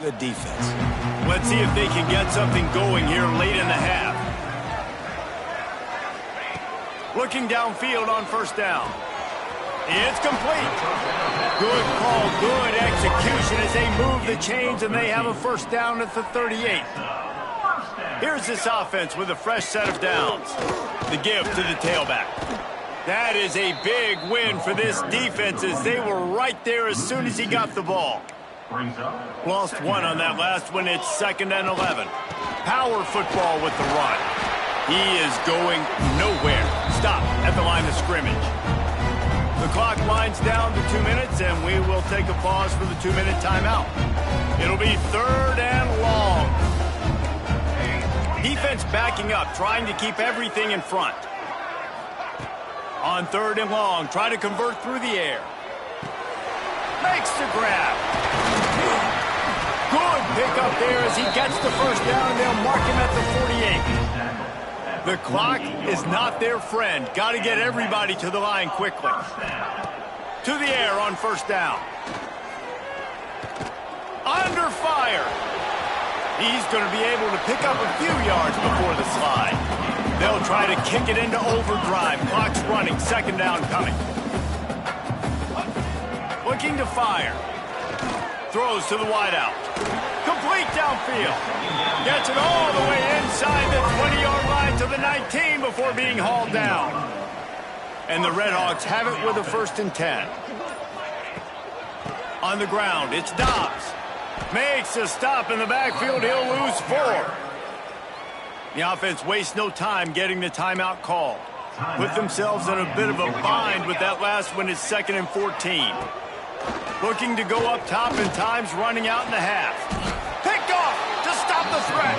Good defense. Let's see if they can get something going here late in the half. Looking downfield on first down. It's complete. Good call, good execution as they move the chains and they have a first down at the 38. Here's this offense with a fresh set of downs. The give to the tailback. That is a big win for this defense as they were right there as soon as he got the ball. Lost one on that last one. It's 2nd and 11. Power football with the run. He is going nowhere. Stop at the line of scrimmage. The clock winds down to 2 minutes, and we will take a pause for the 2-minute timeout. It'll be 3rd and long. Defense backing up, trying to keep everything in front. On 3rd and long, try to convert through the air. Makes the grab. Good pickup there as he gets the first down, and they'll mark him at the 48. The clock is not their friend. Got to get everybody to the line quickly. To the air on first down. Under fire. He's going to be able to pick up a few yards before the slide. They'll try to kick it into overdrive. Clock's running. 2nd down coming. Looking to fire. Throws to the wideout. Complete downfield. Gets it all the way inside the 20-yard line to the 19 before being hauled down. And the Redhawks have it with a 1st and 10. On the ground, it's Dobbs. Makes a stop in the backfield. He'll lose 4. The offense wastes no time getting the timeout called. Put themselves in a bit of a bind with that last one. It's 2nd and 14. Looking to go up top and time's running out in the half. Picked off to stop the threat.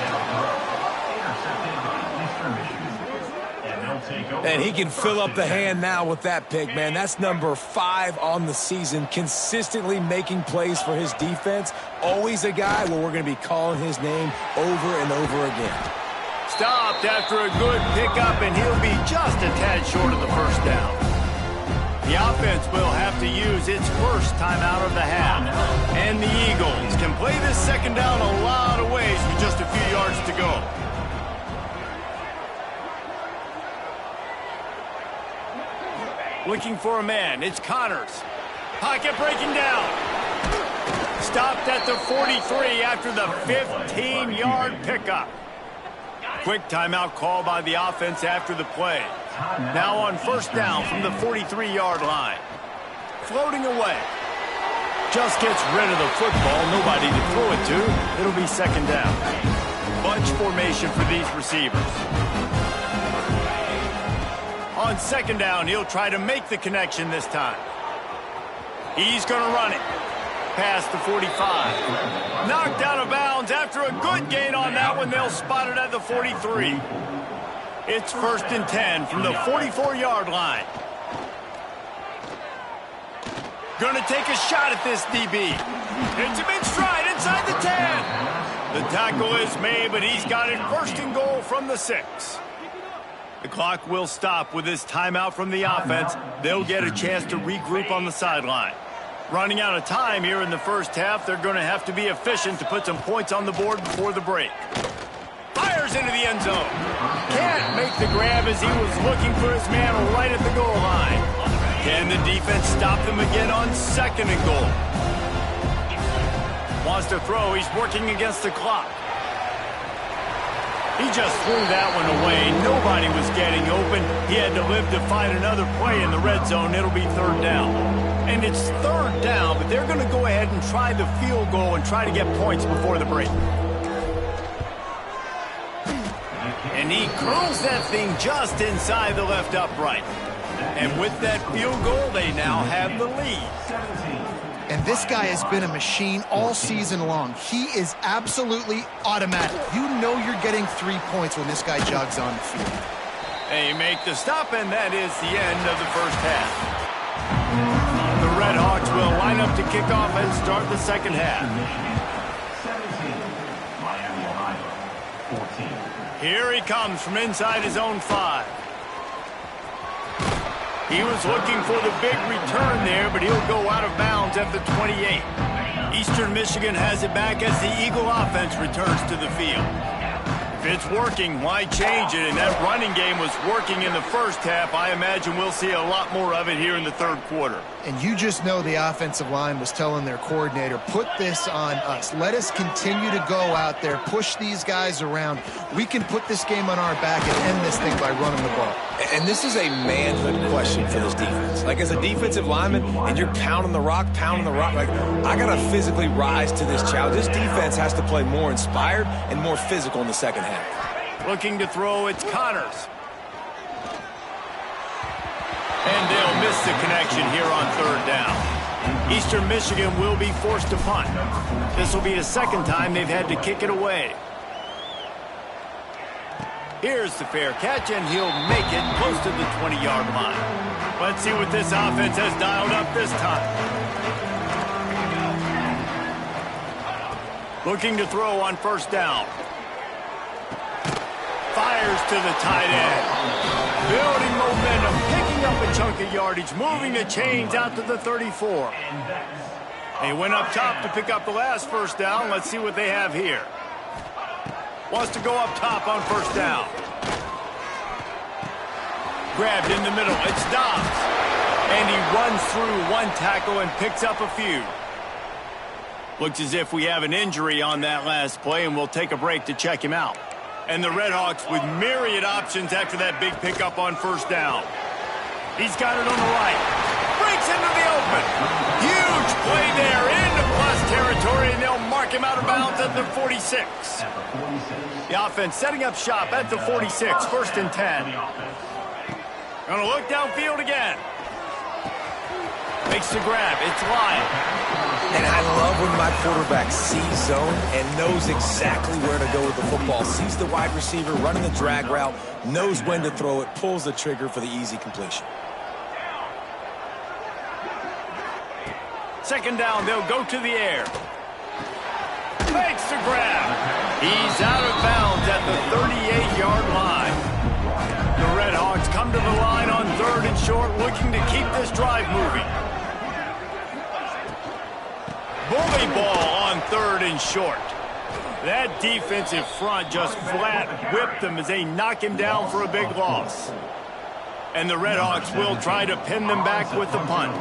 And he can fill up the hand now with that pick, man. That's number 5 on the season, consistently making plays for his defense. Always a guy where we're going to be calling his name over and over again. Stopped after a good pickup, and he'll be just a tad short of the first down. The offense will have to use its first timeout of the half. And the Eagles can play this 2nd down a lot of ways with just a few yards to go. Looking for a man. It's Connors. Pocket breaking down. Stopped at the 43 after the 15-yard pickup. Quick timeout call by the offense after the play. Now on first down from the 43-yard line. Floating away. Just gets rid of the football. Nobody to throw it to. It'll be 2nd down. Bunch formation for these receivers. On 2nd down, he'll try to make the connection this time. He's going to run it. Past the 45. Knocked out of bounds after a good gain on that one. They'll spot it at the 43. It's 1st and 10 from the 44-yard line. Going to take a shot at this DB. It's a big stride inside the 10. The tackle is made, but he's got it 1st and goal from the 6. The clock will stop with this timeout from the offense. They'll get a chance to regroup on the sideline. Running out of time here in the first half. They're going to have to be efficient to put some points on the board before the break. Fires into the end zone. Can't make the grab as he was looking for his man right at the goal line. Can the defense stop them again on 2nd and goal? Wants to throw. He's working against the clock. He just threw that one away. Nobody was getting open. He had to live to find another play in the red zone. It'll be 3rd down. And it's 3rd down, but they're going to go ahead and try the field goal and try to get points before the break. And he curls that thing just inside the left upright. And with that field goal, they now have the lead. And this guy has been a machine all season long. He is absolutely automatic. You know you're getting 3 points when this guy jogs on the field. They make the stop, and that is the end of the first half. The Redhawks will line up to kick off and start the 2nd half. Here he comes from inside his own 5. He was looking for the big return there, but he'll go out of bounds at the 28. Eastern Michigan has it back as the Eagle offense returns to the field. If it's working, why change it? And that running game was working in the first half. I imagine we'll see a lot more of it here in the third quarter. And you just know the offensive line was telling their coordinator, put this on us. Let us continue to go out there, push these guys around. We can put this game on our back and end this thing by running the ball. And this is a manhood question for this defense. Like, as a defensive lineman, and you're pounding the rock, like, I got to physically rise to this challenge. This defense has to play more inspired and more physical in the second half. Looking to throw, it's Connors. And they'll miss the connection here on third down. Eastern Michigan will be forced to punt. This will be the second time they've had to kick it away. Here's the fair catch, and he'll make it close to the 20-yard line. Let's see what this offense has dialed up this time. Looking to throw on first down. Fires to the tight end. Building momentum, picking up a chunk of yardage, moving the chains out to the 34. They went up top to pick up the last first down. Let's see what they have here. Wants to go up top on first down. Grabbed in the middle. It's Dobbs. And he runs through one tackle and picks up a few. Looks as if we have an injury on that last play, and we'll take a break to check him out. And the Redhawks with myriad options after that big pickup on first down. He's got it on the right. Breaks into the open. Huge play there into plus territory, and they'll mark him out of bounds at the 46. The offense setting up shop at the 46, first and 10. Gonna look downfield again. Makes the grab. It's Lyon. And I love when my quarterback sees zone and knows exactly where to go with the football. Sees the wide receiver running the drag route, knows when to throw it, pulls the trigger for the easy completion. Second down, they'll go to the air. Makes the grab. He's out of bounds at the 38-yard line. The Redhawks come to the line on third and short, looking to keep this drive moving. Bully ball on third and short. That defensive front just flat whipped them as they knock him down for a big loss. And the Redhawks will try to pin them back with the punt.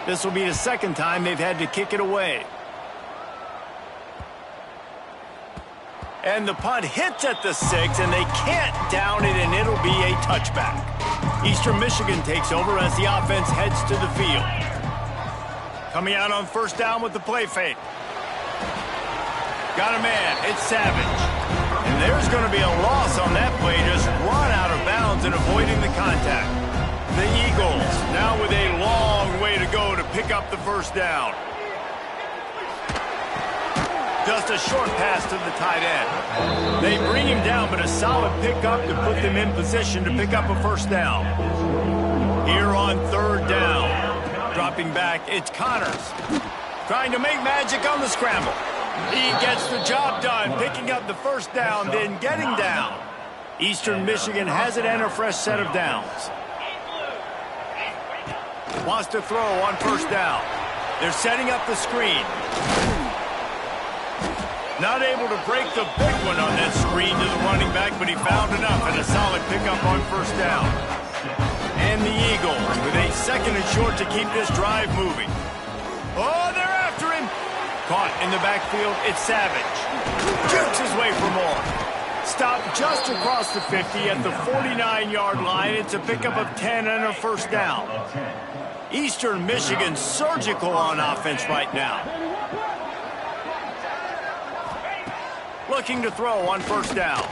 This will be the second time they've had to kick it away. And the punt hits at the 6, and they can't down it, and it'll be a touchback. Eastern Michigan takes over as the offense heads to the field. Coming out on first down with the play fake. Got a man. It's Savage. And there's going to be a loss on that play. Just run out of bounds and avoiding the contact. The Eagles now with a long way to go to pick up the first down. Just a short pass to the tight end. They bring him down, but a solid pickup to put them in position to pick up a first down. Here on third down. Dropping back, it's Connors. Trying to make magic on the scramble. He gets the job done, picking up the first down, then getting down. Eastern Michigan has it and a fresh set of downs. Wants to throw on first down. They're setting up the screen. Not able to break the big one on that screen to the running back, but he found enough and a solid pickup on first down. And the Eagles with a second and short to keep this drive moving. Oh, they're after him. Caught in the backfield, it's Savage. Jukes his way for more. Stopped just across the 50 at the 49-yard line. It's a pickup of 10 and a first down. Eastern Michigan surgical on offense right now. Looking to throw on first down.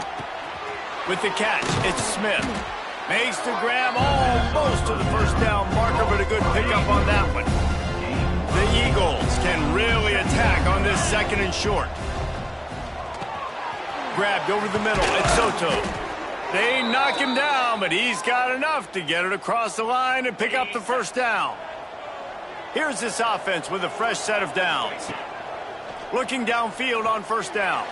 With the catch, it's Smith. Makes the grab almost to the first down marker, but a good pickup on that one. The Eagles can really attack on this second and short. Grabbed over the middle, it's Soto. They knock him down, but he's got enough to get it across the line and pick up the first down. Here's this offense with a fresh set of downs. Looking downfield on first down.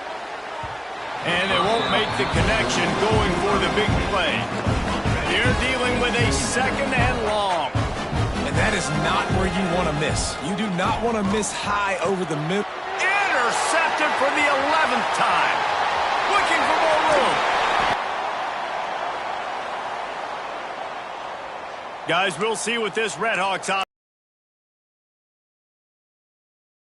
And they won't make the connection going for the big play. They're dealing with a second and long. And That is not where you want to miss. You do not want to miss high over the middle. Intercepted for the 11th time. Looking for more room. Guys, we'll see what this Redhawks offense.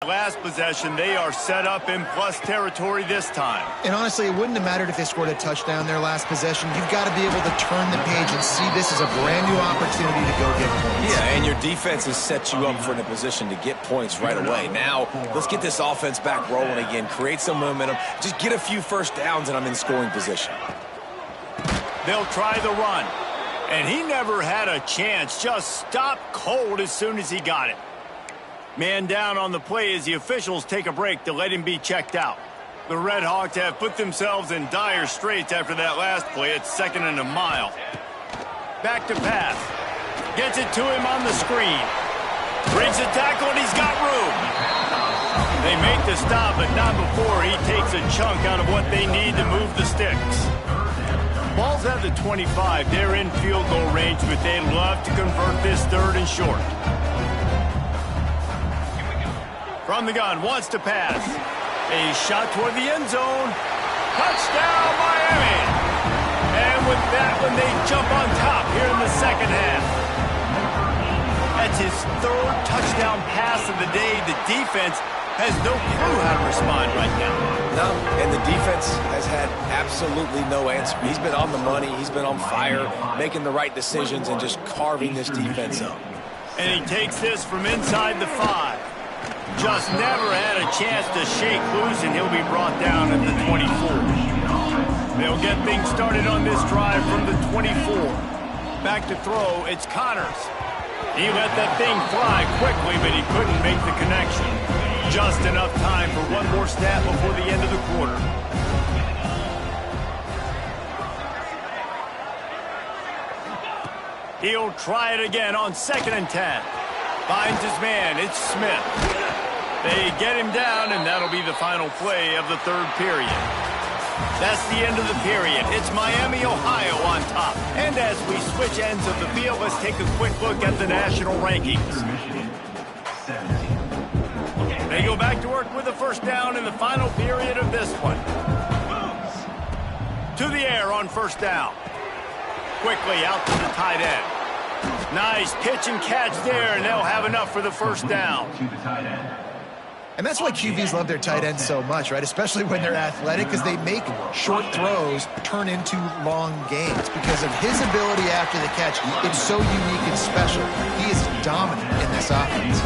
Last possession, they are set up in plus territory this time. And honestly, it wouldn't have mattered if they scored a touchdown their last possession. You've got to be able to turn the page and see this as a brand new opportunity to go get points. Yeah, and your defense has set you up for a position to get points right away. Now, let's get this offense back rolling again, create some momentum, just get a few first downs, and I'm in scoring position. They'll try the run. And he never had a chance, just stopped cold as soon as he got it. Man down on the play as the officials take a break to let him be checked out. The Redhawks have put themselves in dire straits after that last play. It's 2nd and a mile. Back to pass. Gets it to him on the screen. Breaks the tackle and he's got room. They make the stop, but not before he takes a chunk out of what they need to move the sticks. Ball's at the 25. They're in field goal range, but they'd love to convert this 3rd and short. From the gun, wants to pass. A shot toward the end zone. Touchdown, Miami! And with that one, they jump on top here in the second half. That's his 3rd touchdown pass of the day. The defense has no clue how to respond right now. No, and the defense has had absolutely no answer. He's been on the money. He's been on fire, making the right decisions and just carving this defense up. And he takes this from inside the 5. Just never had a chance to shake loose, and he'll be brought down at the 24. They'll get things started on this drive from the 24. Back to throw, it's Connors. He let that thing fly quickly, but he couldn't make the connection. Just enough time for one more snap before the end of the quarter. He'll try it again on 2nd and 10. Finds his man, it's Smith. They get him down, and that'll be the final play of the 3rd period. That's the end of the period. It's Miami, Ohio on top. And as we switch ends of the field, let's take a quick look at the national rankings. They go back to work with a first down in the final period of this one. To the air on first down. Quickly out to the tight end. Nice pitch and catch there, and they'll have enough for the first down. And that's why QBs love their tight ends so much, right? Especially when they're athletic, because they make short throws turn into long gains. Because of his ability after the catch, it's so unique and special. He is dominant in this offense.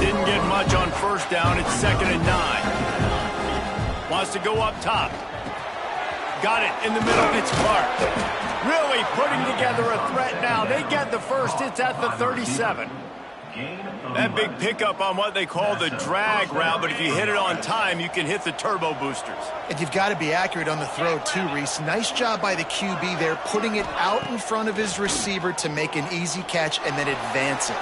Didn't get much on first down. It's 2nd and 9. Wants to go up top. Got it in the middle. It's Clark. Really putting together a threat now. They get the first. It's at the 37. That big pickup on what they call the drag route, but if you hit it on time, you can hit the turbo boosters. And you've got to be accurate on the throw, too, Reese. Nice job by the QB there, putting it out in front of his receiver to make an easy catch and then advance it.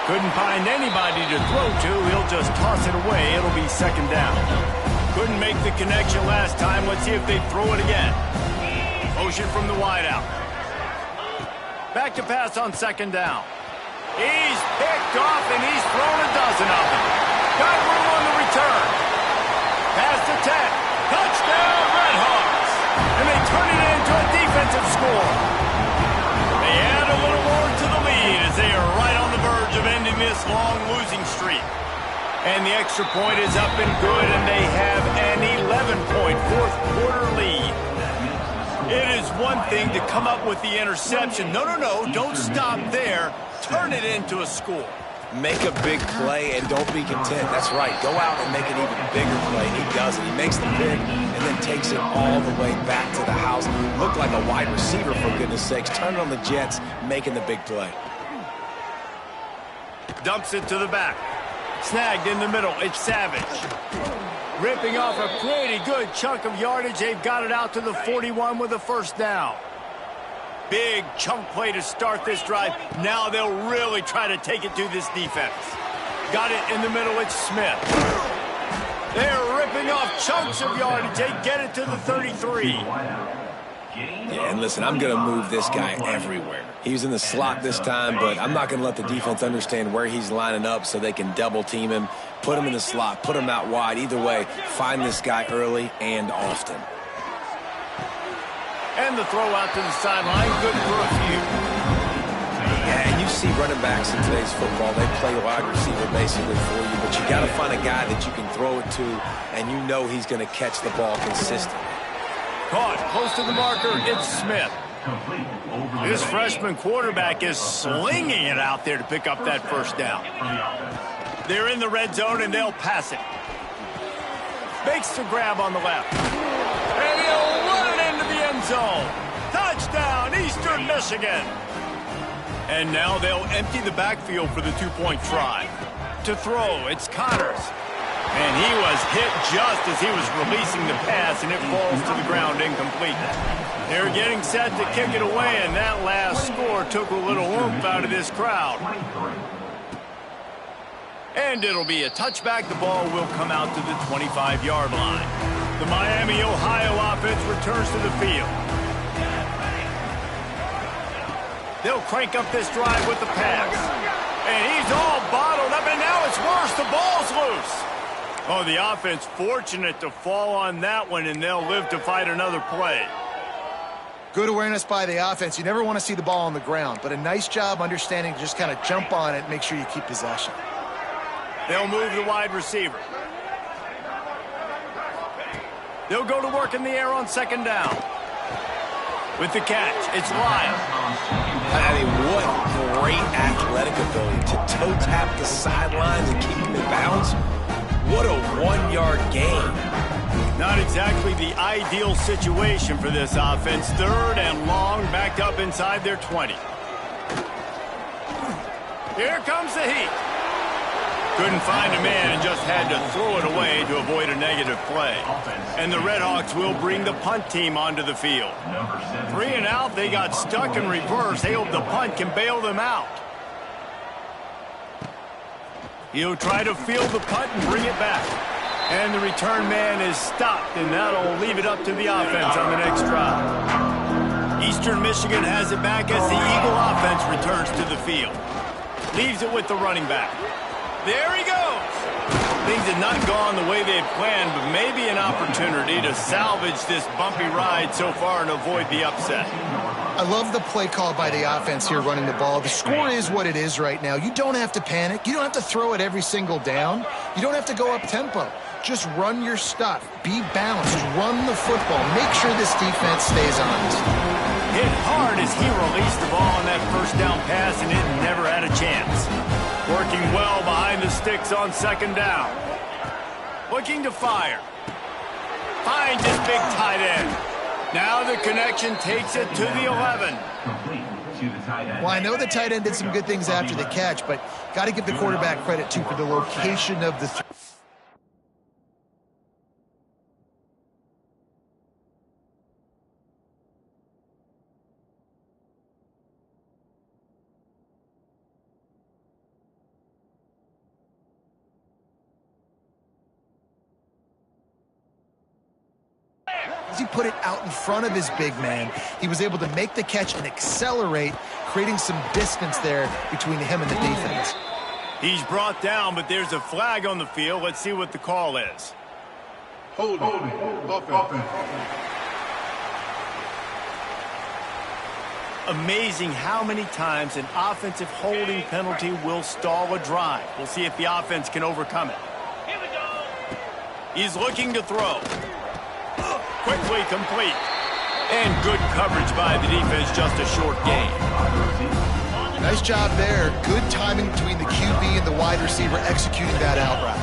Couldn't find anybody to throw to. He'll just toss it away. It'll be 2nd down. Couldn't make the connection last time. Let's see if they throw it again. Motion from the wideout. Back to pass on 2nd down. He's picked off, and he's thrown a dozen of them. Got room on the return. Pass to 10. Touchdown, Redhawks. And they turn it into a defensive score. They add a little more to the lead as they are right on the verge of ending this long losing streak. And the extra point is up and good, and they have an 11-point fourth-quarter lead. It is one thing to come up with the interception. No, don't stop there. Turn it into a score. Make a big play and don't be content. That's right. Go out and make an even bigger play. He does it. He makes the pick and then takes it all the way back to the house. Looked like a wide receiver, for goodness sakes. Turn it on the Jets, making the big play. Dumps it to the back. Snagged in the middle. It's Savage. Ripping off a pretty good chunk of yardage. They've got it out to the 41 with a first down. Big chunk play to start this drive. Now they'll really try to take it to this defense. Got it in the middle. It's Smith. They're ripping off chunks of yardage. They get it to the 33. Yeah, and listen, I'm going to move this guy everywhere. He was in the slot this time, but I'm not going to let the defense understand where he's lining up so they can double team him, put him in the slot, put him out wide. Either way, find this guy early and often. And the throw out to the sideline, good for a few. Yeah, and you see running backs in today's football, they play wide receiver basically for you, but you got to find a guy that you can throw it to, and you know he's going to catch the ball consistently. Caught close to the marker, it's Smith. This freshman quarterback is slinging it out there to pick up that first down. They're in the red zone, and they'll pass it. Makes the grab on the left. And he'll run it into the end zone. Touchdown, Eastern Michigan. And now they'll empty the backfield for the two-point try. To throw, it's Connors. And he was hit just as he was releasing the pass, and it falls to the ground incomplete. They're getting set to kick it away, and that last score took a little oomph out of this crowd. And it'll be a touchback. The ball will come out to the 25-yard line. The Miami, Ohio offense returns to the field. They'll crank up this drive with the pass. And he's all bottled up, and now it's worse. The ball's loose. Oh, the offense fortunate to fall on that one, and they'll live to fight another play. Good awareness by the offense. You never want to see the ball on the ground, but a nice job understanding to just kind of jump on it and make sure you keep possession. They'll move the wide receiver. They'll go to work in the air on second down. With the catch, it's Lyle. I mean, what great athletic ability to toe tap the sidelines and keep him in bounds. What a one-yard gain. Not exactly the ideal situation for this offense. Third and long, backed up inside their 20. Here comes the heat. Couldn't find a man and just had to throw it away to avoid a negative play. And the Redhawks will bring the punt team onto the field. 3 and out, they got stuck in reverse. They hope the punt can bail them out. He'll try to field the punt and bring it back. And the return man is stopped, and that'll leave it up to the offense on the next drive. Eastern Michigan has it back as the Eagle offense returns to the field. Leaves it with the running back. There he goes. Things had not gone the way they had planned, but maybe an opportunity to salvage this bumpy ride so far and avoid the upset. I love the play call by the offense here running the ball. The score is what it is right now. You don't have to panic. You don't have to throw it every single down. You don't have to go up tempo. Just run your stuff. Be balanced. Run the football. Make sure this defense stays honest. Hit hard as he released the ball on that first down pass, and it never had a chance. Working well behind the sticks on second down. Looking to fire. Finds his big tight end. Now the connection takes it to the 11. Well, I know the tight end did some good things after the catch, but got to give the quarterback credit, too, for the location of the throw. As he put it out in front of his big man, he was able to make the catch and accelerate, creating some distance there between him and the defense. He's brought down, but there's a flag on the field. Let's see what the call is. Holding. Offense. Amazing how many times an offensive holding penalty will stall a drive. We'll see if the offense can overcome it. Here we go. He's looking to throw. Quickly complete. And good coverage by the defense, just a short gain. Nice job there. Good timing between the QB and the wide receiver executing that out route.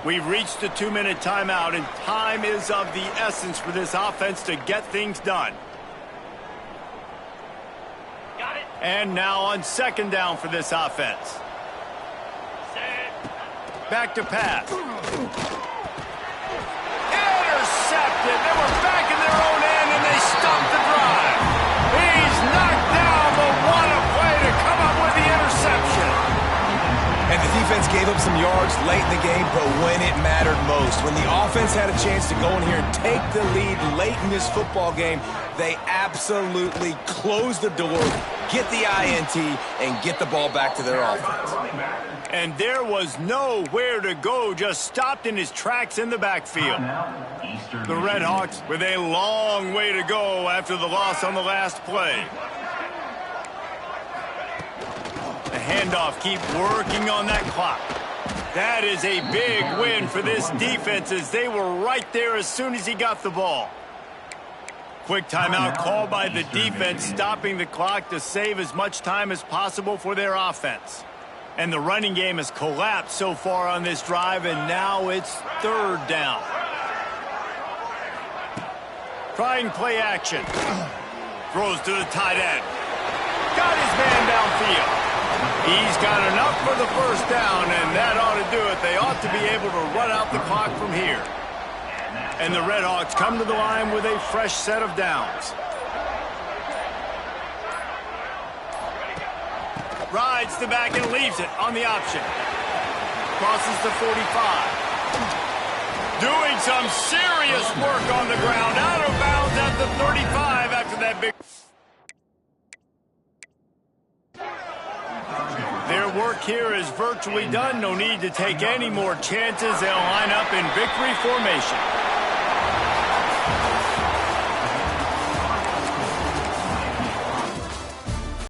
We've reached a 2-minute timeout, and time is of the essence for this offense to get things done. And now on second down for this offense. Back to pass. Intercepted. They were back in their own end, and they stopped the drive. He's knocked down, but what a play to come up with gave up some yards late in the game, but when it mattered most, when the offense had a chance to go in here and take the lead late in this football game, they absolutely closed the door, get the INT, and get the ball back to their offense. And there was nowhere to go, just stopped in his tracks in the backfield. The Redhawks with a long way to go after the loss on the last play. The handoff, keep working on that clock. That is a big win for this defense as they were right there as soon as he got the ball. Quick timeout called by the defense, stopping the clock to save as much time as possible for their offense. And the running game has collapsed so far on this drive, and now it's third down. Trying play action. Throws to the tight end. Got his man downfield. He's got enough for the first down, and that ought to do it. They ought to be able to run out the clock from here. And the Redhawks come to the line with a fresh set of downs. Rides the back and leaves it on the option. Crosses the 45. Doing some serious work on the ground. Out of bounds at the 35 after that big... Their work here is virtually done. No need to take any more chances. They'll line up in victory formation.